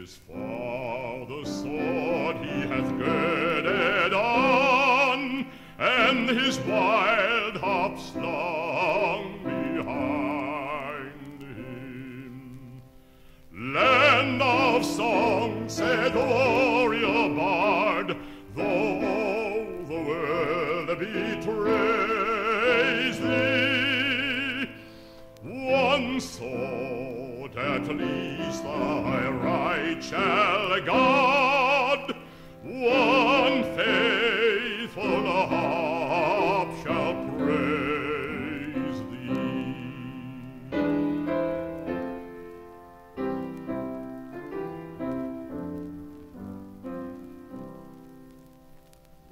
For the sword he hath girded on, and his wild harp slung behind him. Land of song, said the warrior bard, though the world betrays thee, one sword at least thy right shall guard, one faithful harp shall praise thee.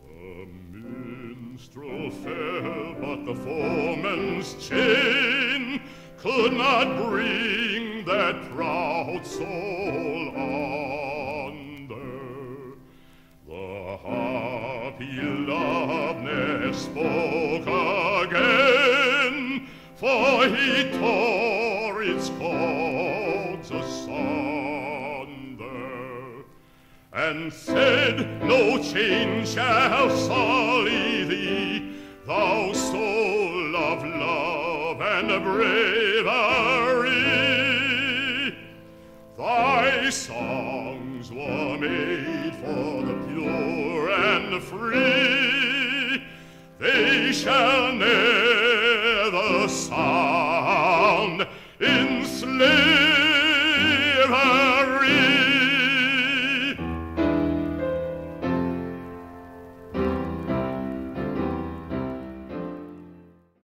The minstrel fell, but the foeman's chain could not bring that proud soul under. The harp he loved ne'er spoke again, for he tore its chords asunder, and said, no chain shall sully thee, thou soul of love and bravery. Thy songs were made for the pure and free, they shall never sound